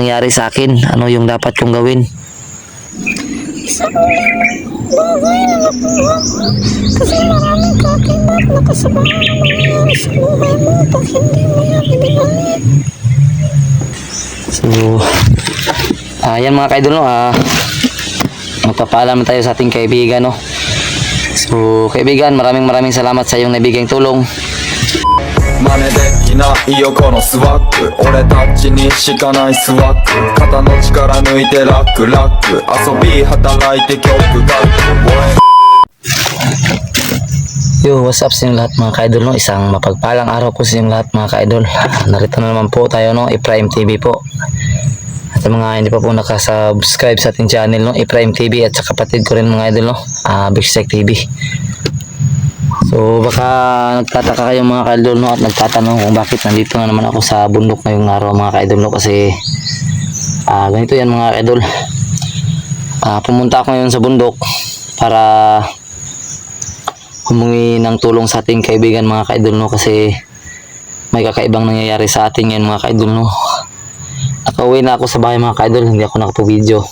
nangyari sa akin. Ano yung dapat kong gawin? Isa bagay na nakuha ko kasi maraming kakibat na kasamahan na mangyayari sa buhay mo pag hindi mo yan ibinalik. So, yan mga ka-idol, no? Magpapaalam tayo sa ating kaibigan, no? So, kaibigan, maraming salamat sa iyong nabigayng tulong. 真似できないよこのスワッグ俺たちにしかないスワッグ肩の力抜いてラックラック遊び働いて曲書く Yo, what's up sa inyong lahat mga ka-idol, no? Isang mapagpalang araw po sa inyong lahat mga ka-idol. Narito na naman po tayo, no? I-Prime TV po. At sa mga hindi pa po nakasubscribe sa ating channel, no? I-Prime TV at sa kapatid ko rin mga idol, no? Big Sec TV. So baka nagtataka kayo mga ka-idol, no? At nagtatanong kung bakit nandito na naman ako sa bundok ngayong araw mga ka-idol, no? Kasi ganito yan mga ka-idol. Pumunta ako ngayon sa bundok para humingi ng tulong sa ating kaibigan mga ka-idol, no? Kasi may kakaibang nangyayari sa atin ngayon mga ka-idol, no? Nakauwi na ako sa bahay mga ka-idol, hindi ako nakapo-video.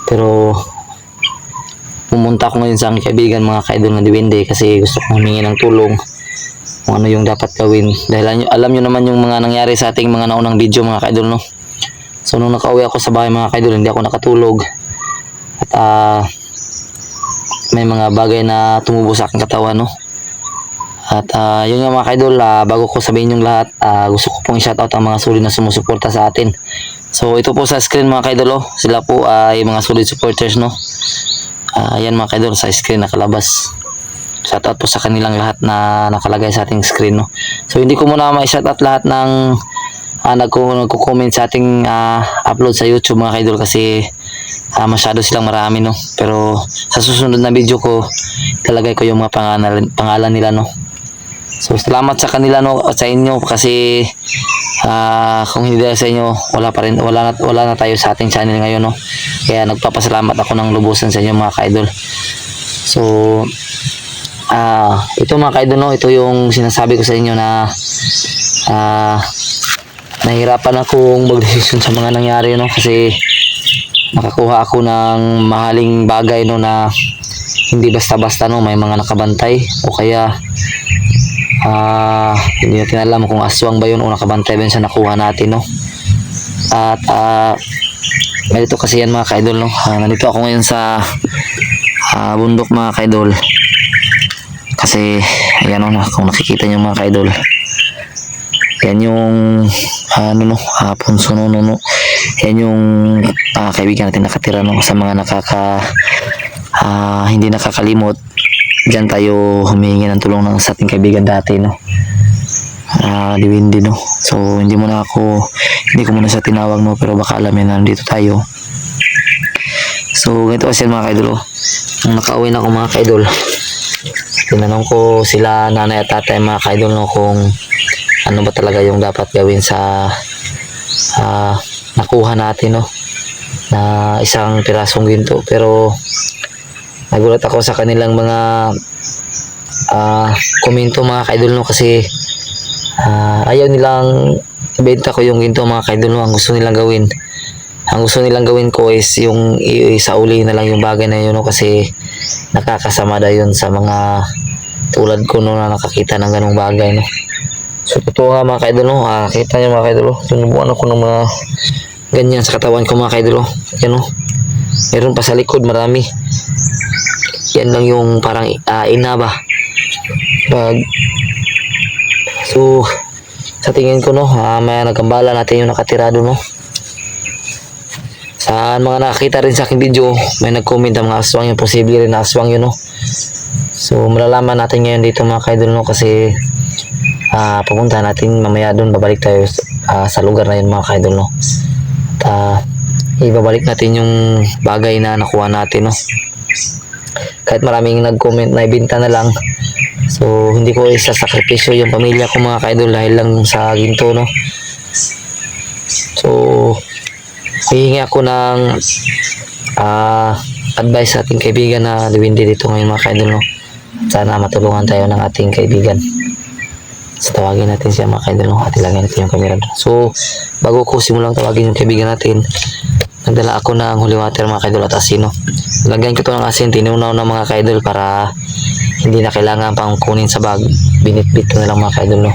Pero pumunta ako ngayon sa aking kaibigan mga ka-idol na Diwende kasi gusto kong humingi ng tulong kung ano yung dapat gawin. Dahil alam nyo naman yung mga nangyari sa ating mga naunang video mga ka-idol, no? So nung nakauwi ako sa bahay mga ka-idol, hindi ako nakatulog. At may mga bagay na tumubo sa aking katawan, no? At yun nga mga ka-idol, bago ko sabihin yung lahat, gusto ko pong i-shoutout ang mga solid na sumusuporta sa atin. So ito po sa screen mga ka-idol, sila po ay mga solid supporters, no? Ayan mga ka-idol, sa screen nakalabas. Shoutout po sa kanilang lahat na nakalagay sa ating screen, no? So hindi ko muna ma-shoutout lahat ng nagko-comment sa ating upload sa YouTube mga ka-idol kasi masyado silang marami, no? Pero sa susunod na video ko ilalagay ko yung mga pangalan nila, no? So salamat sa kanila, no? At sa inyo kasi kung hindi dahil sa inyo wala na tayo sa ating channel ngayon, no? Kaya nagpapasalamat ako ng lubusan sa inyo mga ka-idol. So ito mga ka-idol, no? Ito yung sinasabi ko sa inyo na nahirapan akong magdesisyon sa mga nangyari, no? Kasi nakakuha ako ng mahaling bagay, no, na hindi basta-basta, no? May mga nakabantay o kaya hindi natin alam kung aswang ba yun o nakabantay ba yun sa nakuha natin, no? At ganito kasi yan mga ka-idol, no? Nandito ako ngayon sa bundok mga ka-idol kasi ayan, no, kung nakikita nyo mga ka-idol, yan yung punso, no? Yan yung kaibigan natin nakatira, no? Sa mga hindi nakakalimot, dyan tayo humingi ng tulong sa ating kaibigan dati, no? Diwindi, no? So hindi ko muna siya tinawag, no? Pero baka alam yan na nandito tayo. So ganito kasi mga ka-idol, nung nakauwi na ako mga ka-idol, tinanong ko sila nanay at tatay mga ka-idol, no, kung ano ba talaga yung dapat gawin sa nakuha natin, no, na isang pirasong ginto. Pero nagulat ako sa kanilang mga komento mga ka-idol, no, kasi ayaw nilang ibenta ko yung ginto mga ka-idol, no. Ang gusto nilang gawin ko is yung isauli na lang yung bagay na yun, no, kasi nakakasama na yun sa mga tulad ko, no, na nakakita ng ganong bagay, no. So totoo nga mga ka-idol, no. Kita nyo mga ka-idol, sinubukan ako ng mga ganyan sa katawan ko mga ka-idol, yan, no. Meron pa sa likod, marami. Yan lang yung parang ina ba. So sa tingin ko, no, may nagkambala natin yung nakatirado, no. Sa mga nakakita rin sa aking video, may nag-comment ang mga aswang yun, posible rin na aswang yun, no. So malalaman natin ngayon dito mga ka-idol, no, kasi pupunta natin mamaya doon, babalik tayo sa lugar na yun mga ka-idol, no. At ibabalik natin yung bagay na nakuha natin, no. Kahit maraming nag-comment na ibenta na lang, so hindi ko isasakripisyo yung pamilya ko mga ka-idol dahil lang sa ginto, no. So hihingi ako ng advice sa ating kaibigan na Diwindi dito ngayon mga ka-idol, no. Sana matulungan tayo ng ating kaibigan. So tawagin natin siya mga ka-idol, no, at ilagay natin yung camera doon. So bago ko simulang tawagin yung kaibigan natin, nagdala ako ng holy water mga kaidol at asin, no. Lagyan ko to ng asin, tinunaw na mga kaidol para hindi na kailangan pang kunin sa bag. Binitbit ko na lang mga kaidol, no.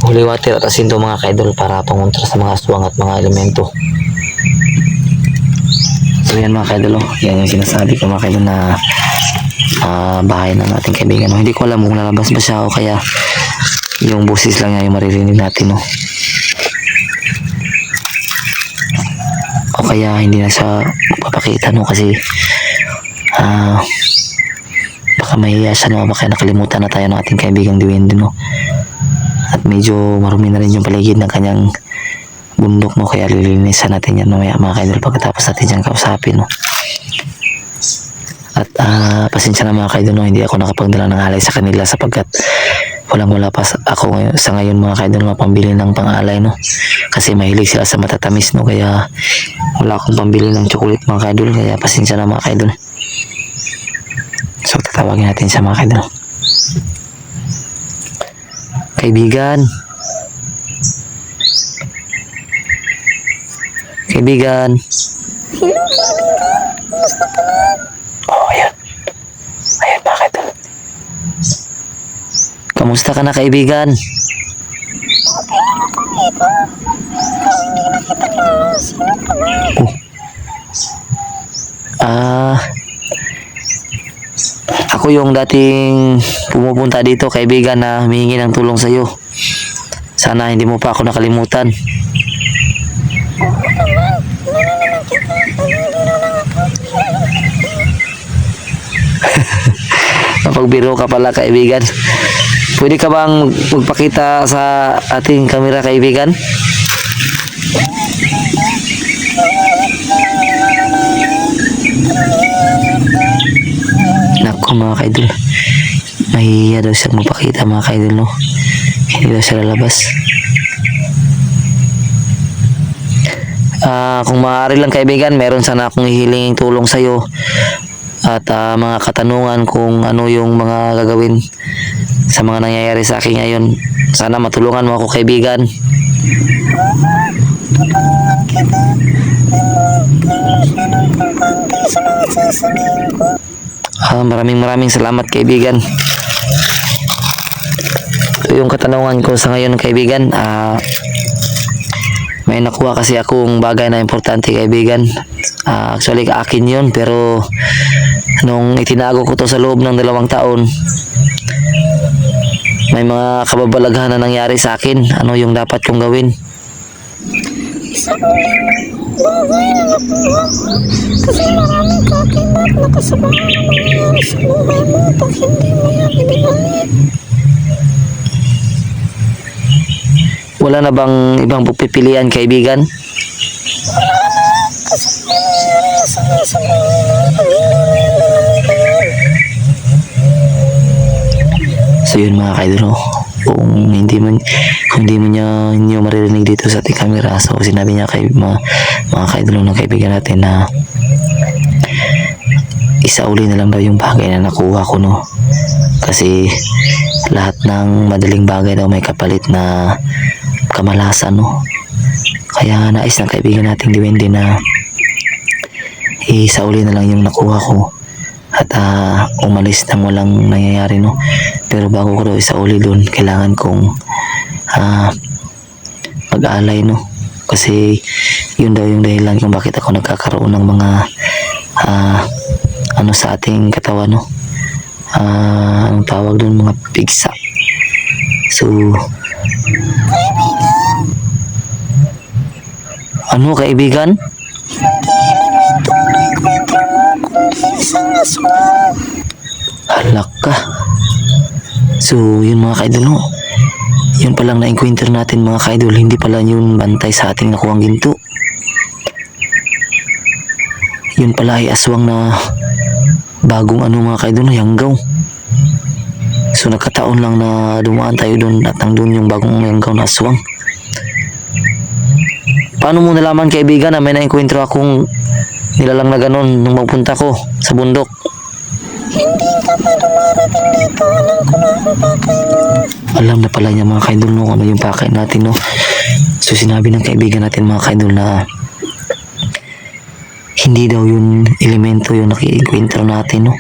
Holy water at asin to mga kaidol para pangontra sa mga aswang at mga elemento. So yan mga kaidol, oh. Yan yung sinasabi ko mga kaidol na bahay ng ating kaibigan, no. Hindi ko alam kung lalabas ba siya o kaya yung busis lang niya yung maririnig natin, no. O kaya hindi na siya magpapakita, no, kasi baka mahiya siya, no, baka nakalimutan na tayo ng ating kaibigang Duwende, no. At medyo marumi na rin yung paligid ng kanyang bundok, no, kaya lilinisan natin yan mamaya mga kaidol pagkatapos natin dyan kausapin, no. At pasensya na mga kaidol, no, hindi ako nakapagdala ng alay sa kanila sapagkat wala pa ako sa ngayon mga kaidol mapambili ng pang-alay, no, kasi mahilig sila sa matatamis, no, kaya wala akong pambili ng chocolate mga kaidol, kaya pasensya na mga kaidol. So tatawagin natin siya mga kaidol. Kaibigan, kaibigan. Hello, kaibigan. Kumusta ka na? Oh, ayun mga kaidol. Kamusta ka na kaibigan? Okay lang ako dito. Pero hindi na kita kilala. Sino ka ba? Ako yung dating pumupunta dito kaibigan na humingi ng tulong sa iyo. Sana hindi mo pa ako nakalimutan. Oo naman. Hindi na naman kita. Hindi na lang ako. Mapagbiro ka pala kaibigan. Pwede ka bang magpakita sa ating kamera kaibigan? Naku mga kaidol, mahihiya daw siya magpakita mga kaidol, no. Hindi daw siya lalabas. Kung maaari lang kaibigan, meron sana akong hihilingin tulong sa iyo at mga katanungan kung ano yung mga gagawin sa mga nangyayari sa akin ngayon. Sana matulungan mo ako kaibigan. Tutulungan kita. Siya ng pangkante sa mga sasabihin ko. Maraming salamat kaibigan. Ito yung katanungan ko sa ngayon kaibigan. May nakuha kasi akong bagay na importante kaibigan. Actually akin yun, pero nung itinago ko to sa loob ng 2 taon, may mga kababalaghan na nangyari sa akin. Ano yung dapat kong gawin? Isang bagay na nakuha ko. Kasi maraming kakibat na kasabahan na mangyayari sa buhay mo pag hindi mo yan ibinalik. Wala na bang ibang pagpipilian kaibigan? Wala na. Kasi may nangyayari na sa buhay mo pag hindi mo yan binalik ngayon. So yun mga kaidol, kung hindi mo niyo maririnig dito sa ating camera, so sinabi niya kay mga kaidol ng kaibigan natin na isauli na lang daw yung bagay na nakuha ko, no, kasi lahat ng madaling bagay daw may kapalit na kamalasan, no. Kaya nais ng kaibigan nating Duwende na isauli na lang yung nakuha ko at umalis nang walang nangyayari, no. Pero bago ko daw isauli doon, kailangan kong mag-alay, no, kasi yun daw yung dahilan kung bakit ako nagkakaroon ng mga ano sa ating katawan, no. Anong tawag doon, mga pigsa. So ano kaibigan? Isang aswang. Halak ka. So yun mga kaidol, no, yun palang na-encounter natin mga kaidol, hindi pala yun bantay sa ating nakuhang ginto. Yun pala ay aswang na bagong mga kaidol, na yanggaw. So nagkataon lang na dumaan tayo doon at nandun yung bagong yanggaw na aswang. Paano mo nalaman kaibigan na may na-encounter akong nilalang na ganun nung magpunta ko sa bundok? Hindi ka pa dumarating dito. Alam ko na ang pakay mo. Alam na pala niya mga kaidol, no, ano yung pakay natin, no. So So sinabi ng kaibigan natin mga kaidol na hindi daw yun elemento yung nakikwentro natin, no?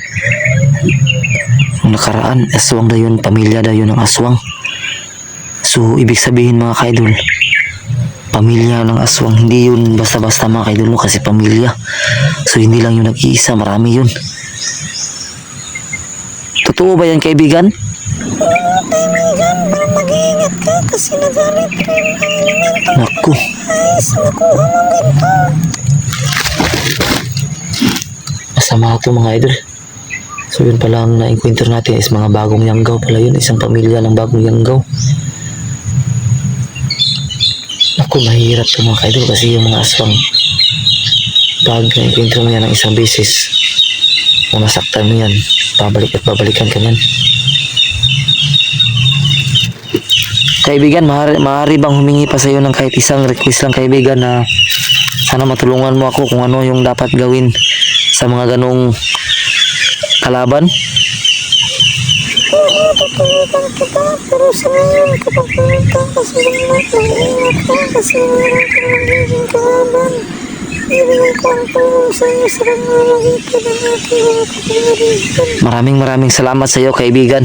Yung nakaraan, aswang daw yun, pamilya daw yun ng aswang. So ibig sabihin mga kaidol, pamilya ng aswang, hindi yun basta-basta mga kaidol, no? Kasi pamilya. So hindi lang yun nag-iisa, marami yun. Totoo ba yan kaibigan? Kaibigan, pero mag-iingat ka kasi nagalit rin ang elemento Naku, ay sa nakuha mong ganito. masama ito mga idol. So yun pala ang na-encounter natin is mga bagong yanggaw pala yun. Isang pamilya ng bagong yanggaw. Naku, mahirap ito mga idol kasi yung mga aswang, pag na-encounter mo yan ng isang beses, kung nasaktan mo yan, babalik at babalikan ka yan. Kaibigan, maaari bang humingi pa sa iyo ng kahit isang request lang kaibigan, na sana matulungan mo ako kung ano yung dapat gawin sa mga ganong kalaban? Oo, tutulungan kita, pero sa ngayon kapag pumunta ka sa lahat, mag-iingat ka kasi meron kang magiging kalaban. Ibigay ko ang tulong sa iyo sa pamamagitan ng aking mga kapangyarihan. Maraming salamat sa iyo kaibigan.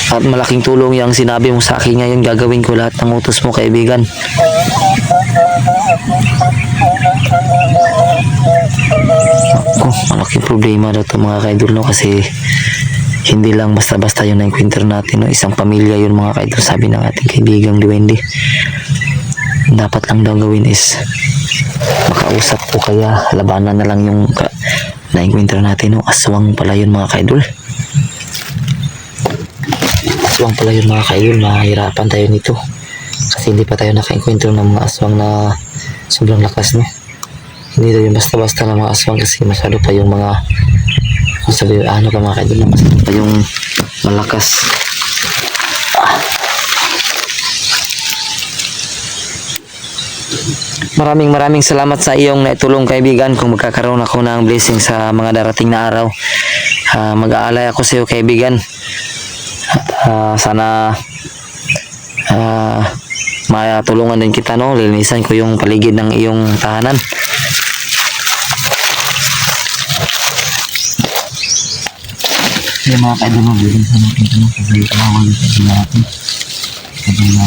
At malaking tulong yung sinabi mo sa akin ngayon. Gagawin ko lahat ng utos mo kaibigan. Ako, malaking problema daw ito mga kaidol, no? Kasi hindi lang basta-basta yung na-encounter natin, no? Isang pamilya yun mga kaidol, sabi ng ating kaibigang Duwende. Dapat lang daw gawin is makausap ko, kaya labanan na lang yung na-encounter natin, no? Aswang pala yun mga kaidol. Aswang pala yun mga kaidol. Mahirapan tayo nito kasi hindi pa tayo naka-encounter ng mga aswang na sobrang lakas, no? Hindi daw yung basta-basta ng mga aswang kasi masyado pa yung mga, kung sabi ano pa mga kaidol, na masyado pa yung malakas. Maraming salamat sa iyong naitulong kaibigan. Kung magkakaroon ako ng blessing sa mga darating na araw, mag-aalay ako sa iyo kaibigan. Sana matulungan din kita, no? Linisan ko yung paligid ng iyong tahanan. Yung mga kaidol, no? Linisan natin ito, no? Kasi kalawal ito natin. Ito yung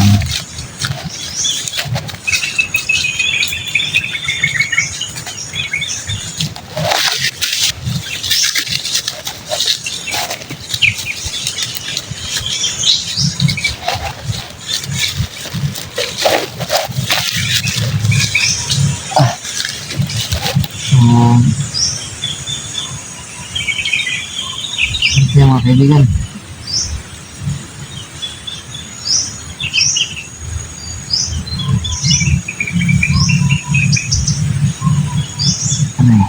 mga kaibigan. Ano yun?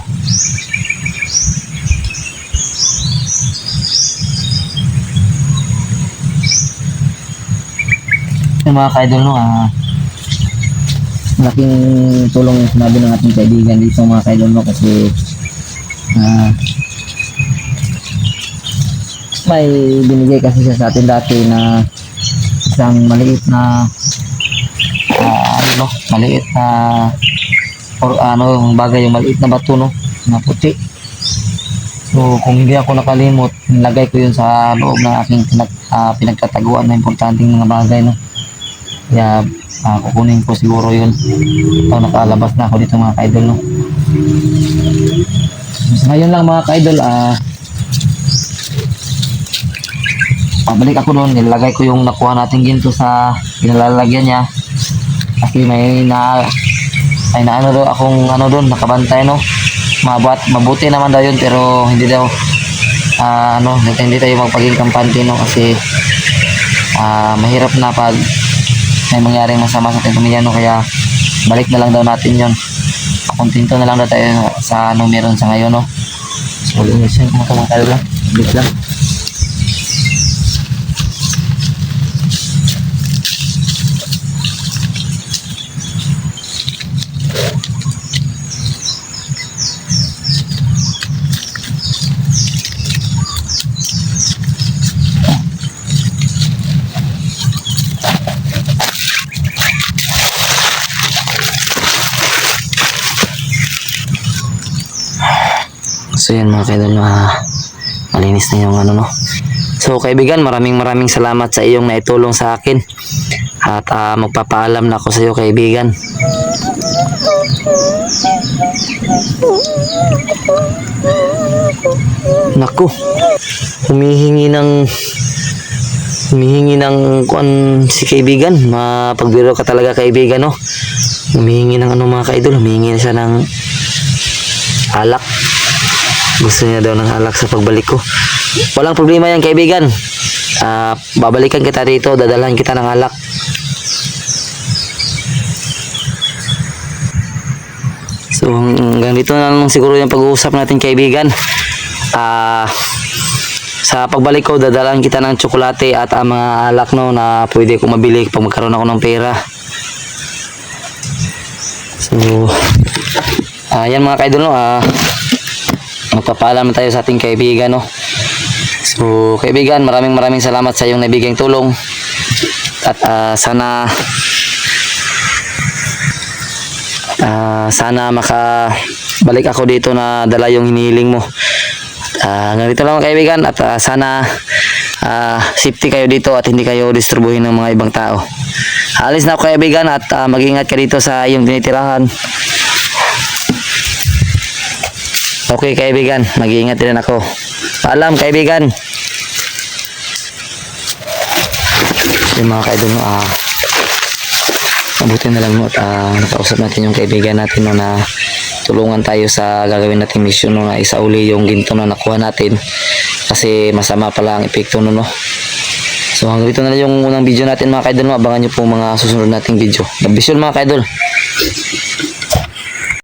Yung mga kaidol, no? Malaking tulong yung sinabi ng ating kaibigan dito mga kaidol, no? Kasi may binigay kasi siya sa atin dati na isang maliit na maliit na or yung bagay, yung maliit na bato, no, na puti. So kung hindi ako nakalimot, nilagay ko yun sa loob ng aking pinagtataguan na importanteng mga bagay, no. Kaya kukunin ko siguro yun. So nakalabas na ako dito mga kaidol, no. So, ngayon lang mga kaidol, balik ako doon, nilagay ko yung nakuha natin ginto sa pinalalagyan niya kasi may ano daw akong doon nakabantay, no. Mabuti naman daw yun, pero hindi daw hindi tayo magpaging kampante, no, kasi mahirap na pag may mangyaring masama sa ating pamilya, no. Kaya balik na lang daw natin yun, kontento na lang daw tayo sa meron sa ngayon, no. So linisin ko mga kayo lang, balik lang. So yan mga kaidol, malinis na yung ano no. So kaibigan, maraming salamat sa iyong naitulong sa akin. At magpapaalam na ako sa iyo kaibigan. Naku, humihingi ng kuan si kaibigan. Mapagbiro ka talaga kaibigan no. Humihingi ng ano mga kaidol, humihingi na siya ng alak. Gusto niya daw ng alak sa pagbalik ko. Walang problema yan kaibigan. Babalikan kita dito, dadalhan kita ng alak. So hanggang dito na lang siguro yung pag-uusap natin kaibigan. Sa pagbalik ko, dadalhan kita ng tsokolate at mga alak no na pwede ko mabili pag magkaroon ako ng pera. So yan mga kaidol no, magpapaalam na tayo sa ating kaibigan no. So kaibigan, maraming salamat sa iyong naibigay tulong. At sana makabalik ako dito na dala yung hinihiling mo. Hanggang dito lang mga kaibigan. At sana safety kayo dito at hindi kayo disturbuhin ng mga ibang tao. Alis na ako kaibigan at mag-ingat ka dito sa iyong tinitirahan. Okay kaibigan, mag-iingat din ako. Paalam kaibigan. Yung mga kaidol mabuti na lang mo at nakausap natin yung kaibigan natin no, na tulungan tayo sa gagawin natin mission no, na isauli yung ginto na nakuha natin kasi masama pala ang epekto no. So hanggang dito na lang yung unang video natin mga kaidol no. Abangan nyo po mga susunod nating video. God bless you mga kaidol.